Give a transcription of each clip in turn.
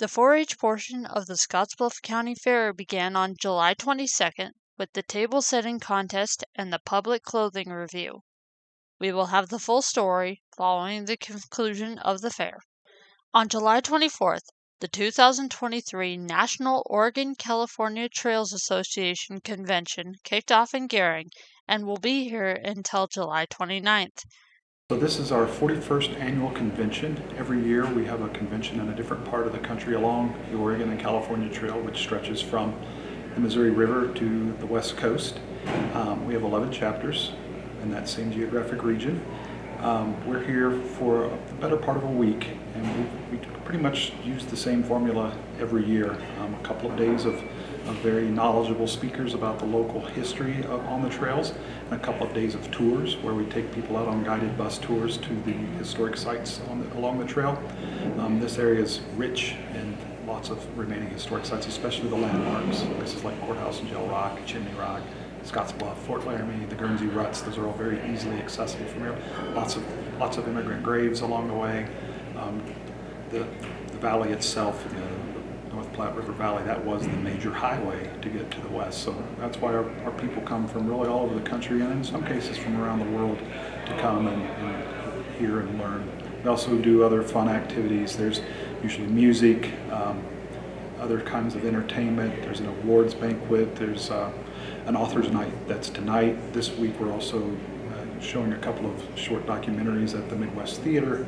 The 4-H portion of the Scotts Bluff County Fair began on July 22nd with the table setting contest and the public clothing review. We will have the full story following the conclusion of the fair. On July 24th, the 2023 National Oregon-California Trails Association Convention kicked off in Gering and will be here until July 29th. So this is our 41st annual convention. Every year we have a convention in a different part of the country along the Oregon and California Trail, which stretches from the Missouri River to the West Coast. We have 11 chapters in that same geographic region. We're here for the better part of a week, and we pretty much use the same formula every year. A couple of days of very knowledgeable speakers about the local history on the trails, and a couple of days of tours where we take people out on guided bus tours to the historic sites along the trail. This area is rich in lots of remaining historic sites, especially the landmarks, places like Courthouse and Gel Rock, Chimney Rock, Scotts Bluff, Fort Laramie, the Guernsey Ruts. Those are all very easily accessible from here. Lots of immigrant graves along the way. The valley itself, the North Platte River Valley, that was the major highway to get to the west. So that's why our people come from really all over the country, and in some cases from around the world, to come and hear and learn. We also do other fun activities. There's usually music, other kinds of entertainment. There's an awards banquet. There's an author's night that's tonight. This week we're also showing a couple of short documentaries at the Midwest Theater.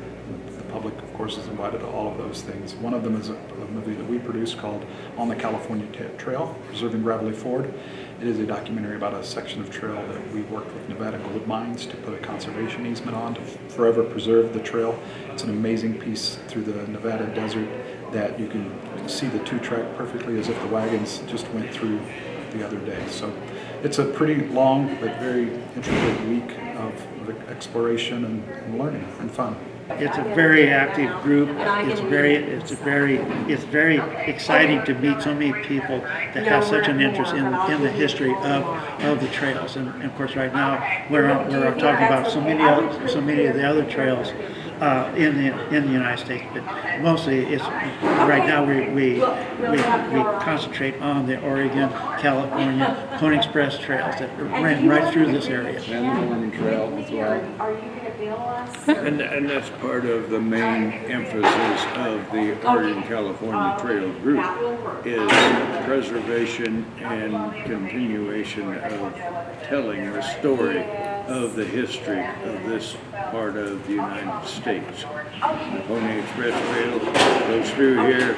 The public, of course, is invited to all of those things. One of them is a movie that we produced called On the California Trail, Preserving Gravelly Ford. It is a documentary about a section of trail that we worked with Nevada Gold Mines to put a conservation easement on to forever preserve the trail. It's an amazing piece through the Nevada desert that you can see the two-track perfectly as if the wagons just went through the other day. So it's a pretty long but very intricate week of exploration and learning and fun. It's a very active group. It's very exciting to meet so many people that have such an interest in the history of the trails. And of course, right now we're talking about so many of the other trails in the United States, but mostly it's right now we concentrate on the Oregon, California, Pony Express trails that ran right through this area. And the Mormon Trail as well. And that's part of the main emphasis of the Oregon California Trail group is preservation and continuation of telling the story of the history of this part of the United States. The Pony Express Trail goes through here.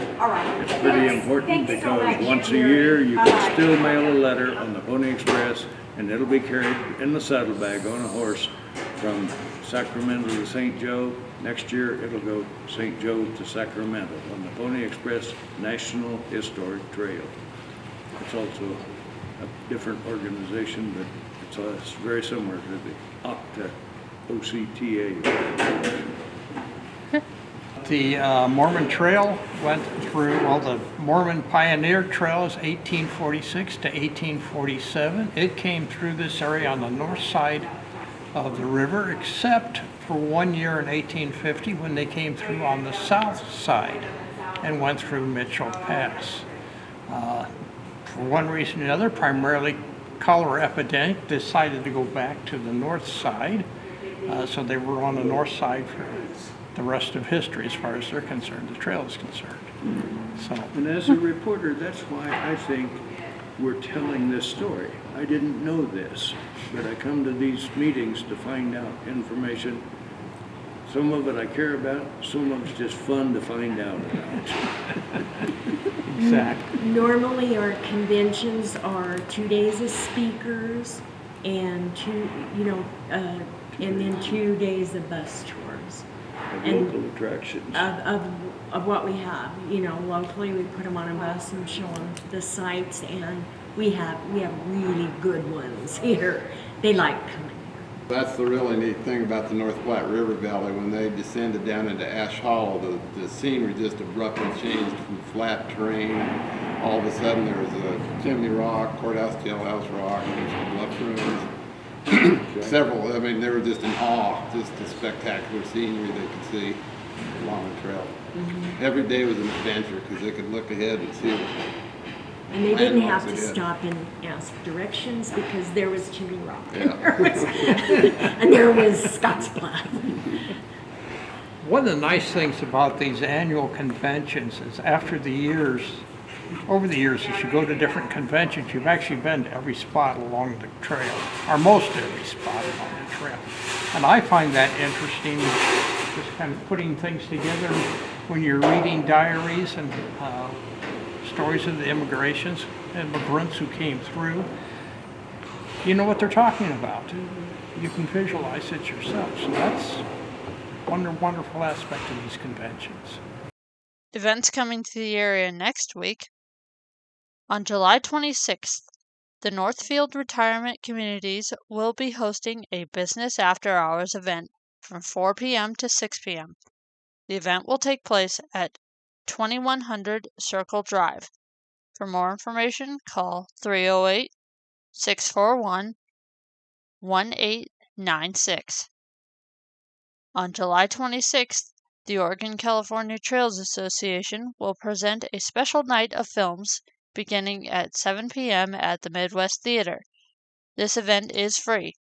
It's pretty important because once a year you can still mail a letter on the Pony Express, and it'll be carried in the saddlebag on a horse from Sacramento to St. Joe. Next year it'll go St. Joe to Sacramento on the Pony Express National Historic Trail. It's also a different organization, but it's very similar to the OCTA. The Mormon Trail went through, well, the Mormon Pioneer Trail is 1846 to 1847. It came through this area on the north side of the river, except for 1 year in 1850 when they came through on the south side and went through Mitchell Pass. For one reason or another, primarily cholera epidemic, decided to go back to the north side, so they were on the north side for the rest of history as far as they're concerned, the trail is concerned. So, and as a reporter, that's why I think we're telling this story. I didn't know this, but I come to these meetings to find out information. Some of it I care about, some of it's just fun to find out about. exactly. Normally our conventions are 2 days of speakers and and then 2 days of bus tours. Of local attractions. Of what we have, locally we put them on a bus and show them the sites, and we have really good ones here. They like coming here. That's the really neat thing about the North Platte River Valley. When they descended down into Ash Hollow, the scenery just abruptly changed from flat terrain. All of a sudden there was a Chimney Rock, Courthouse Jailhouse Rock, Scotts Bluff Ruins. Several, they were just in awe, just the spectacular scenery they could see. along the trail. Every day was an adventure because they could look ahead and see. And they didn't have to landmarks ahead. stop and ask directions because there was Chimney Rock. Yeah. And there was Scotts Bluff. One of the nice things about these annual conventions is over the years, as you go to different conventions, you've actually been to every spot along the trail, or most every spot along the trail. And I find that interesting, just kind of putting things together when you're reading diaries and stories of the immigrants who came through. You know what they're talking about. You can visualize it yourself. So that's one wonderful aspect of these conventions. Events coming to the area next week. On July 26th, the Northfield Retirement Communities will be hosting a business after-hours event from 4 p.m. to 6 p.m. The event will take place at 2100 Circle Drive. For more information, call 308-641-1896. On July 26th, the Oregon-California Trails Association will present a special night of films beginning at 7 p.m. at the Midwest Theater. This event is free.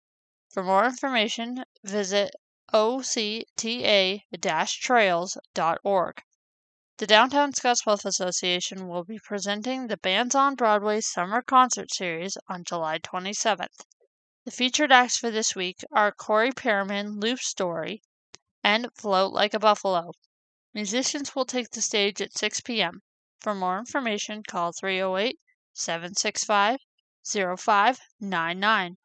For more information, visit octa-trails.org. The Downtown Scottsbluff Association will be presenting the Bands on Broadway Summer Concert Series on July 27th. The featured acts for this week are Corey Perriman, Loop Story, and Float Like a Buffalo. Musicians will take the stage at 6 p.m. For more information, call 308-765-0599.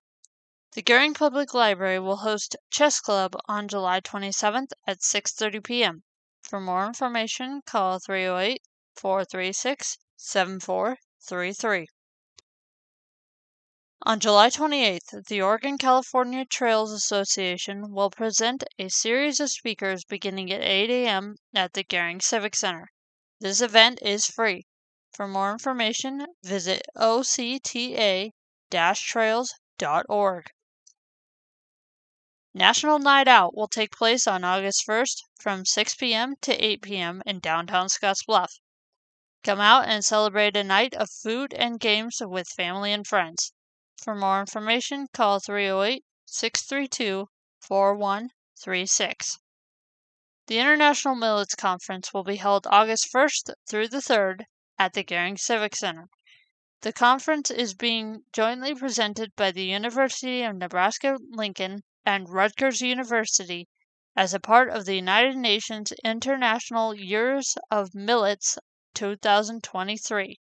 The Goering Public Library will host Chess Club on July 27th at 6:30 p.m. For more information, call 308-436-7433. On July 28th, the Oregon-California Trails Association will present a series of speakers beginning at 8 a.m. at the Goering Civic Center. This event is free. For more information, visit octa-trails.org. National Night Out will take place on August 1st from 6 p.m. to 8 p.m. in downtown Scottsbluff. Come out and celebrate a night of food and games with family and friends. For more information, call 308-632-4136. The International Millets Conference will be held August 1st through the 3rd at the Goering Civic Center. The conference is being jointly presented by the University of Nebraska-Lincoln and Rutgers University as a part of the United Nations International Years of Millets 2023.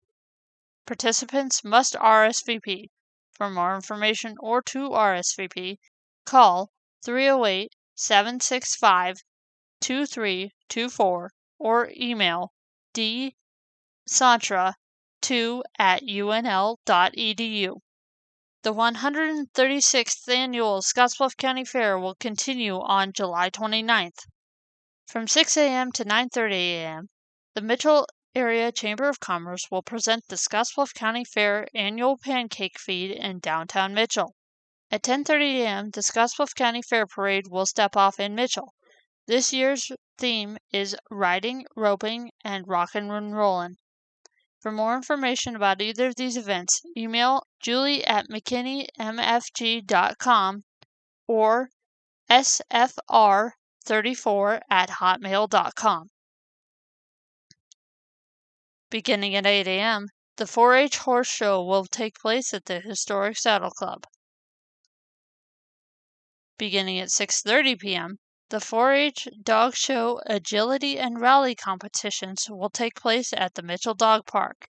Participants must RSVP. For more information or to RSVP, call 308-765-2324 or email dsantra2@unl.edu. The 136th Annual Scottsbluff County Fair will continue on July 29th. From 6 a.m. to 9:30 a.m., the Mitchell Area Chamber of Commerce will present the Scottsbluff County Fair Annual Pancake Feed in downtown Mitchell. At 10:30 a.m., the Scottsbluff County Fair Parade will step off in Mitchell. This year's theme is Riding, Roping, and Rockin' and Rollin'. For more information about either of these events, email julie@mckinney.mfg.com or sfr34@hotmail.com. Beginning at 8 a.m., the 4-H Horse Show will take place at the Historic Saddle Club. Beginning at 6:30 p.m., the 4-H Dog Show Agility and Rally competitions will take place at the Mitchell Dog Park.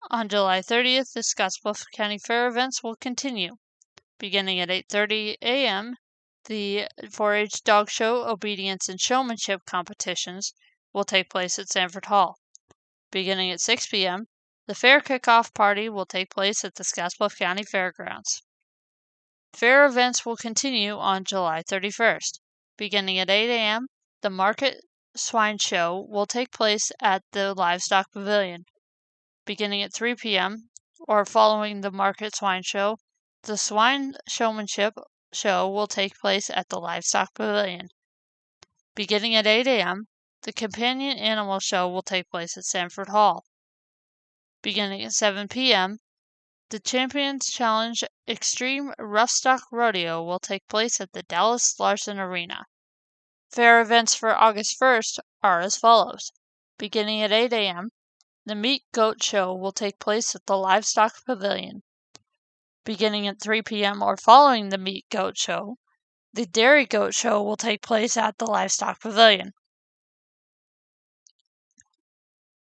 On July 30th, the Scottsbluff County Fair events will continue. Beginning at 8:30 a.m., the 4-H Dog Show Obedience and Showmanship competitions will take place at Sanford Hall. Beginning at 6 p.m., the fair kickoff party will take place at the Scottsbluff County Fairgrounds. Fair events will continue on July 31st. Beginning at 8 a.m., the Market Swine Show will take place at the Livestock Pavilion. Beginning at 3 p.m., or following the Market Swine Show, the Swine Showmanship Show will take place at the Livestock Pavilion. Beginning at 8 a.m., the companion animal show will take place at Sanford Hall. Beginning at 7 p.m., the Champions Challenge Extreme Roughstock Rodeo will take place at the Dallas Larson Arena. Fair events for August 1st are as follows. Beginning at 8 a.m., the Meat Goat Show will take place at the Livestock Pavilion. Beginning at 3 p.m. or following the Meat Goat Show, the Dairy Goat Show will take place at the Livestock Pavilion.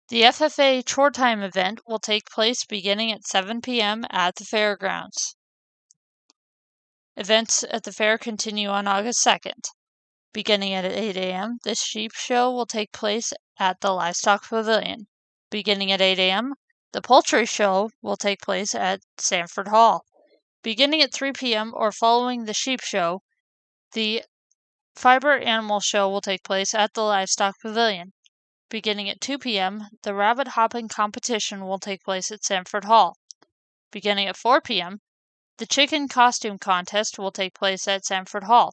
The FFA Chore Time event will take place beginning at 7 p.m. at the fairgrounds. Events at the fair continue on August 2nd. Beginning at 8 a.m., the Sheep Show will take place at the Livestock Pavilion. Beginning at 8 a.m., the Poultry Show will take place at Sanford Hall. Beginning at 3 p.m. or following the Sheep Show, the Fiber Animal Show will take place at the Livestock Pavilion. Beginning at 2 p.m., the Rabbit Hopping Competition will take place at Sanford Hall. Beginning at 4 p.m., the Chicken Costume Contest will take place at Sanford Hall.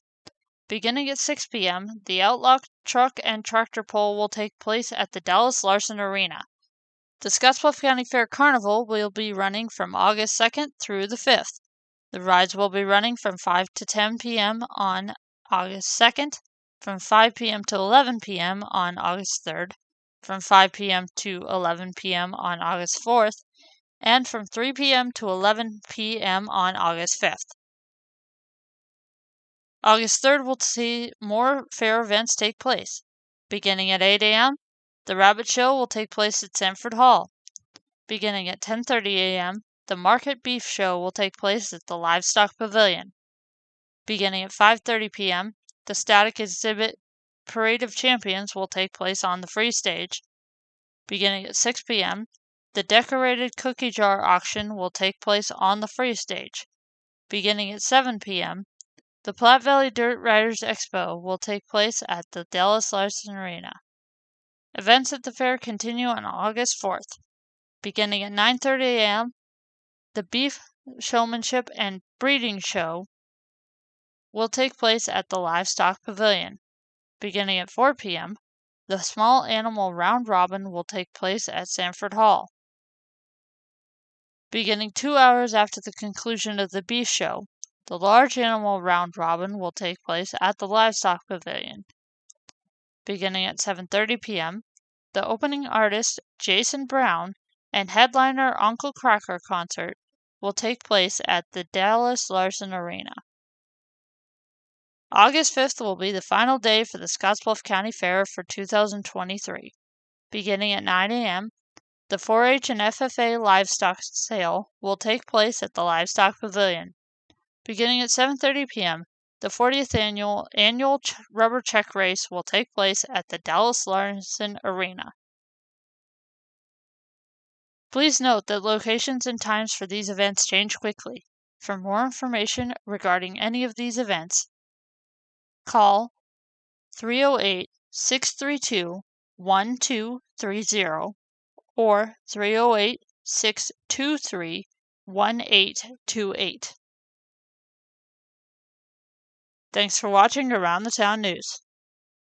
Beginning at 6 p.m., the Outlaw Truck and Tractor Pull will take place at the Dallas Larson Arena. The Scottsbluff County Fair Carnival will be running from August 2nd through the 5th. The rides will be running from 5 to 10 p.m. on August 2nd, from 5 p.m. to 11 p.m. on August 3rd, from 5 p.m. to 11 p.m. on August 4th, and from 3 p.m. to 11 p.m. on August 5th. August 3rd will see more fair events take place. Beginning at 8 a.m., the Rabbit Show will take place at Sanford Hall. Beginning at 10:30 a.m., the Market Beef Show will take place at the Livestock Pavilion. Beginning at 5:30 p.m., the Static Exhibit Parade of Champions will take place on the free stage. Beginning at 6 p.m., the Decorated Cookie Jar Auction will take place on the free stage. Beginning at 7 p.m., the Platte Valley Dirt Riders Expo will take place at the Dallas Larson Arena. Events at the fair continue on August 4th. Beginning at 9:30 a.m., the Beef Showmanship and Breeding Show will take place at the Livestock Pavilion. Beginning at 4 p.m., the Small Animal Round Robin will take place at Sanford Hall. Beginning 2 hours after the conclusion of the Beef Show, the Large Animal Round Robin will take place at the Livestock Pavilion. Beginning at 7:30 p.m., the opening artist Jason Brown and headliner Uncle Cracker concert will take place at the Dallas Larson Arena. August 5th will be the final day for the Scotts Bluff County Fair for 2023. Beginning at 9 a.m., the 4-H and FFA livestock sale will take place at the Livestock Pavilion. Beginning at 7:30 p.m., the 40th annual rubber check race will take place at the Dallas Larson Arena. Please note that locations and times for these events change quickly. For more information regarding any of these events, call 308-632-1230 or 308-623-1828. Thanks for watching Around the Town News.